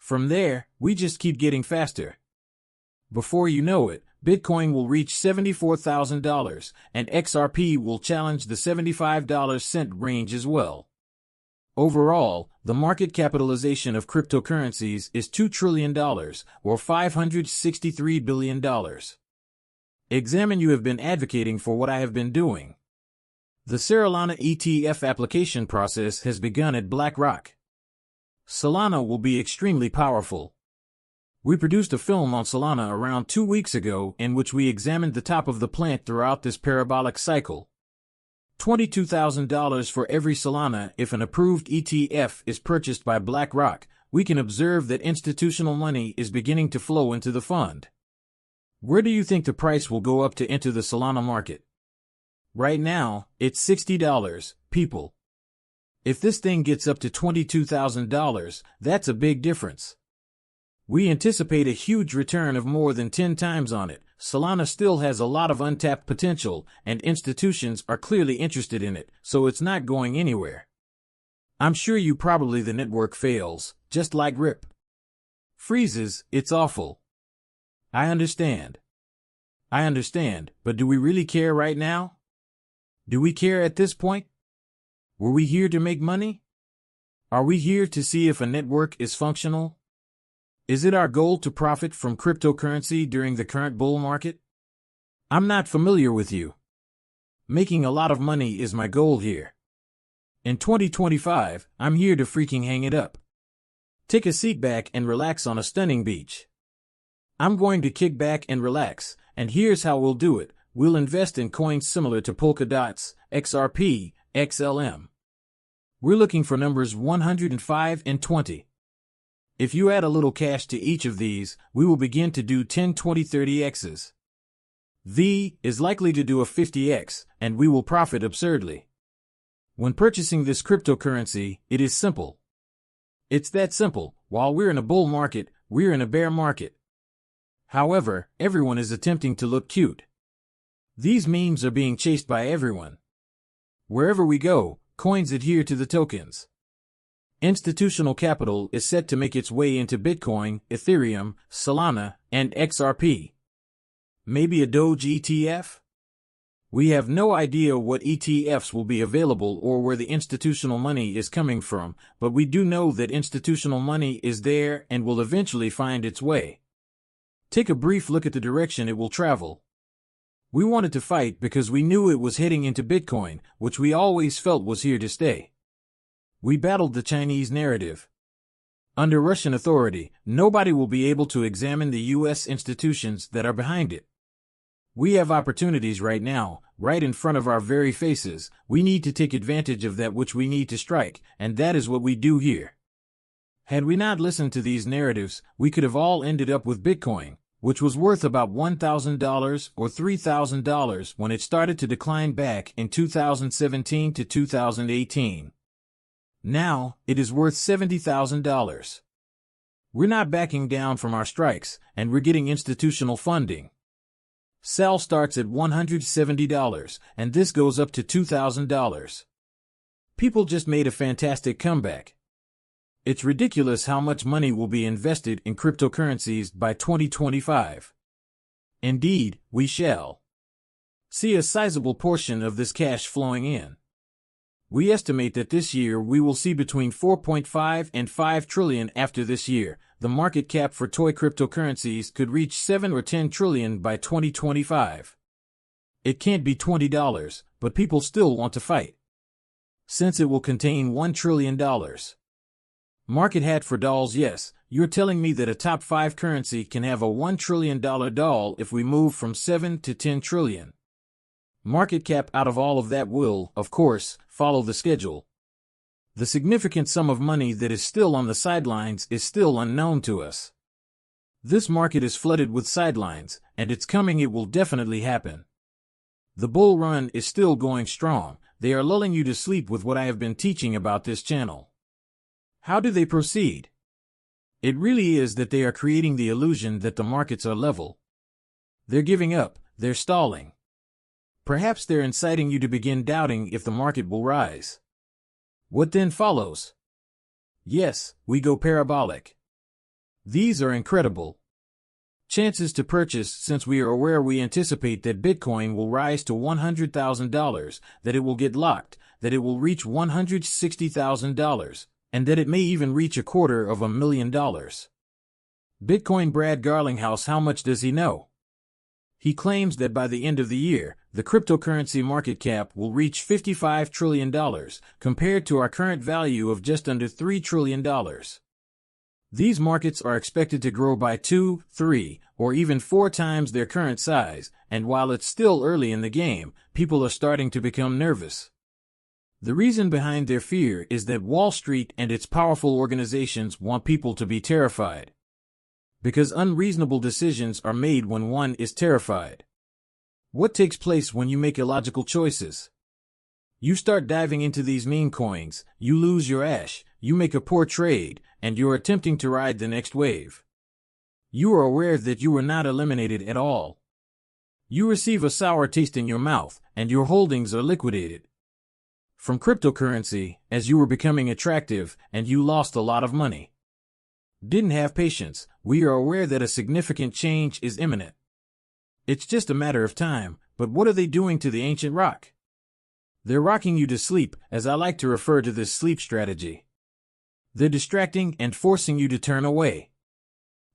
From there, we just keep getting faster. Before you know it, Bitcoin will reach $74,000, and XRP will challenge the $75 range as well. Overall, the market capitalization of cryptocurrencies is $2 trillion, or $563 billion. Examine. You have been advocating for what I have been doing. The Solana ETF application process has begun at Blackrock. Solana will be extremely powerful. We produced a film on Solana around 2 weeks ago in which we examined the top of the plant throughout this parabolic cycle. $22,000 for every Solana. If an approved ETF is purchased by Blackrock, we can observe that institutional money is beginning to flow into the fund. Where do you think the price will go up to enter the Solana market? Right now, it's $60, people. If this thing gets up to $22,000, that's a big difference. We anticipate a huge return of more than 10 times on it. Solana still has a lot of untapped potential, and institutions are clearly interested in it, so it's not going anywhere. I'm sure you probably the network fails, just like RIP. Freezes, it's awful. I understand, but do we really care right now? Do we care at this point? Were we here to make money? Are we here to see if a network is functional? Is it our goal to profit from cryptocurrency during the current bull market? I'm not familiar with you. Making a lot of money is my goal here. In 2025, I'm here to freaking hang it up. Take a seat back and relax on a stunning beach. I'm going to kick back and relax, and here's how we'll do it. We'll invest in coins similar to Polkadot's, XRP, XLM. We're looking for numbers 105 and 20. If you add a little cash to each of these, we will begin to do 10, 20, 30 X's. V is likely to do a 50X, and we will profit absurdly. When purchasing this cryptocurrency, it is simple. It's that simple. While we're in a bull market, we're in a bear market. However, everyone is attempting to look cute. These memes are being chased by everyone. Wherever we go, coins adhere to the tokens. Institutional capital is set to make its way into Bitcoin, Ethereum, Solana, and XRP. Maybe a Doge ETF? We have no idea what ETFs will be available or where the institutional money is coming from, but we do know that institutional money is there and will eventually find its way. Take a brief look at the direction it will travel. We wanted to fight because we knew it was heading into Bitcoin, which we always felt was here to stay. We battled the Chinese narrative. Under Russian authority, nobody will be able to examine the U.S. institutions that are behind it. We have opportunities right now, right in front of our very faces. We need to take advantage of that which we need to strike, and that is what we do here. Had we not listened to these narratives, we could have all ended up with Bitcoin, which was worth about $1,000 or $3,000 when it started to decline back in 2017 to 2018. Now, it is worth $70,000. We're not backing down from our strikes, and we're getting institutional funding. Sal starts at $170, and this goes up to $2,000. People just made a fantastic comeback. It's ridiculous how much money will be invested in cryptocurrencies by 2025. Indeed, we shall see a sizable portion of this cash flowing in. We estimate that this year we will see between 4.5 and 5 trillion. After this year, the market cap for toy cryptocurrencies could reach 7 or 10 trillion by 2025. It can't be $20, but people still want to fight, since it will contain $1 trillion. Market hat for dolls. Yes, you're telling me that a top 5 currency can have a $1 trillion doll if we move from 7 to 10 trillion. Market cap out of all of that will, of course, follow the schedule. The significant sum of money that is still on the sidelines is still unknown to us. This market is flooded with sidelines, and it's coming. It will definitely happen. The bull run is still going strong. They are lulling you to sleep with what I have been teaching about this channel. How do they proceed? It really is that they are creating the illusion that the markets are level. They're giving up, they're stalling. Perhaps they're inciting you to begin doubting if the market will rise. What then follows? Yes, we go parabolic. These are incredible chances to purchase since we are aware we anticipate that Bitcoin will rise to $100,000, that it will get locked, that it will reach $160,000, and that it may even reach $250,000. Bitcoin Brad Garlinghouse, how much does he know? He claims that by the end of the year, the cryptocurrency market cap will reach $55 trillion, compared to our current value of just under $3 trillion. These markets are expected to grow by 2, 3, or even 4 times their current size, and while it's still early in the game, people are starting to become nervous. The reason behind their fear is that Wall Street and its powerful organizations want people to be terrified. Because unreasonable decisions are made when one is terrified. What takes place when you make illogical choices? You start diving into these meme coins, you lose your ash, you make a poor trade, and you're attempting to ride the next wave. You are aware that you were not eliminated at all. You receive a sour taste in your mouth, and your holdings are liquidated. From cryptocurrency, as you were becoming attractive, and you lost a lot of money. Didn't have patience, we are aware that a significant change is imminent. It's just a matter of time, but what are they doing to the ancient rock? They're rocking you to sleep, as I like to refer to this sleep strategy. They're distracting and forcing you to turn away.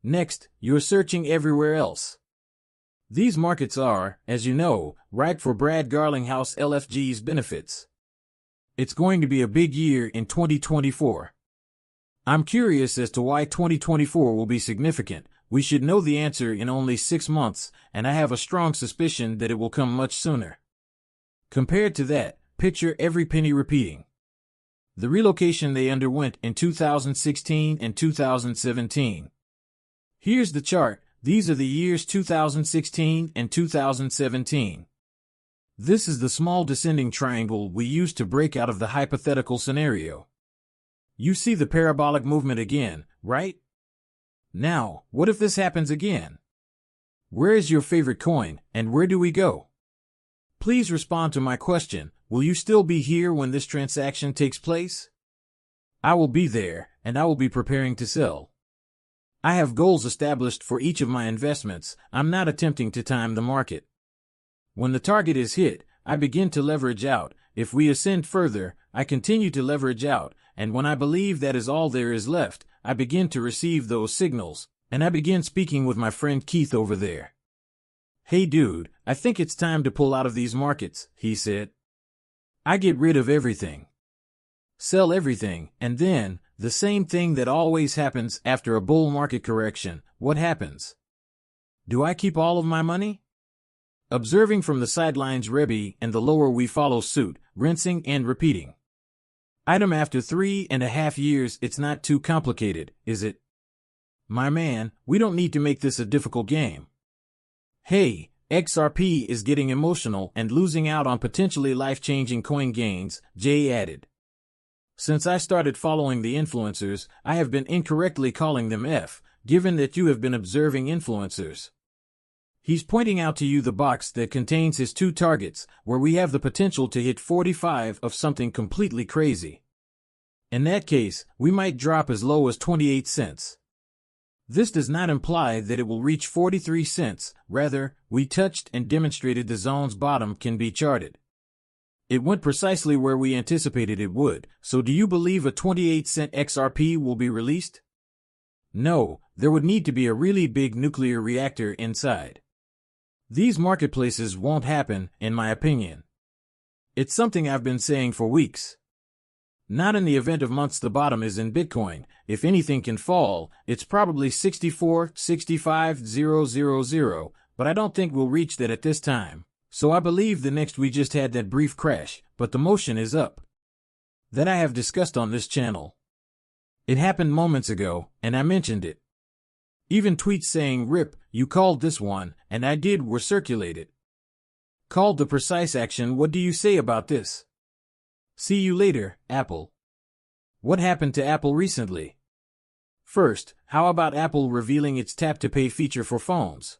Next, you're searching everywhere else. These markets are, as you know, ripe for Brad Garlinghouse LFG's benefits. It's going to be a big year in 2024. I'm curious as to why 2024 will be significant. We should know the answer in only 6 months, and I have a strong suspicion that it will come much sooner. Compared to that, picture every penny repeating. The relocation they underwent in 2016 and 2017. Here's the chart. These are the years 2016 and 2017. This is the small descending triangle we used to break out of the hypothetical scenario. You see the parabolic movement again, right? Now, what if this happens again? Where is your favorite coin, and where do we go? Please respond to my question. Will you still be here when this transaction takes place? I will be there, and I will be preparing to sell. I have goals established for each of my investments. I'm not attempting to time the market. When the target is hit, I begin to leverage out. If we ascend further, I continue to leverage out, and when I believe that is all there is left, I begin to receive those signals, and I begin speaking with my friend Keith over there. Hey dude, I think it's time to pull out of these markets, he said. I get rid of everything. Sell everything, and then, the same thing that always happens after a bull market correction, what happens? Do I keep all of my money? Observing from the sidelines, Rebbe and the lower we follow suit, rinsing and repeating. Item after 3.5 years, it's not too complicated, is it? My man, we don't need to make this a difficult game. Hey, XRP is getting emotional and losing out on potentially life-changing coin gains, Jay added. Since I started following the influencers, I have been incorrectly calling them F, given that you have been observing influencers. He's pointing out to you the box that contains his 2 targets, where we have the potential to hit 45 of something completely crazy. In that case, we might drop as low as 28 cents. This does not imply that it will reach 43 cents, rather, we touched and demonstrated the zone's bottom can be charted. It went precisely where we anticipated it would, so do you believe a 28-cent XRP will be released? No, there would need to be a really big nuclear reactor inside. These marketplaces won't happen, in my opinion. It's something I've been saying for weeks. Not in the event of months the bottom is in Bitcoin. If anything can fall, it's probably 64,65,000, but I don't think we'll reach that at this time. So I believe the next we just had that brief crash, but the motion is up. That I have discussed on this channel. It happened moments ago, and I mentioned it. Even tweets saying, "Rip, you called this one," and I did, were circulated. Called the precise action. What do you say about this? See you later, Apple. What happened to Apple recently? First, how about Apple revealing its tap-to-pay feature for phones?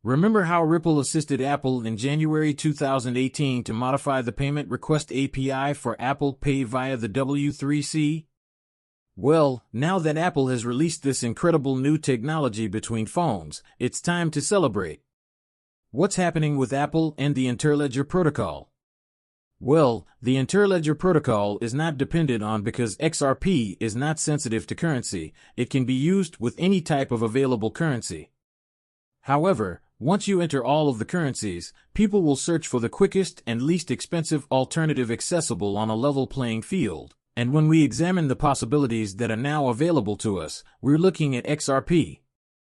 Remember how Ripple assisted Apple in January 2018 to modify the payment request API for Apple Pay via the W3C? Well, now that Apple has released this incredible new technology between phones, it's time to celebrate. What's happening with Apple and the Interledger protocol? Well, the Interledger protocol is not dependent on because XRP is not sensitive to currency. It can be used with any type of available currency. However, once you enter all of the currencies, people will search for the quickest and least expensive alternative accessible on a level playing field. And when we examine the possibilities that are now available to us, we're looking at XRP.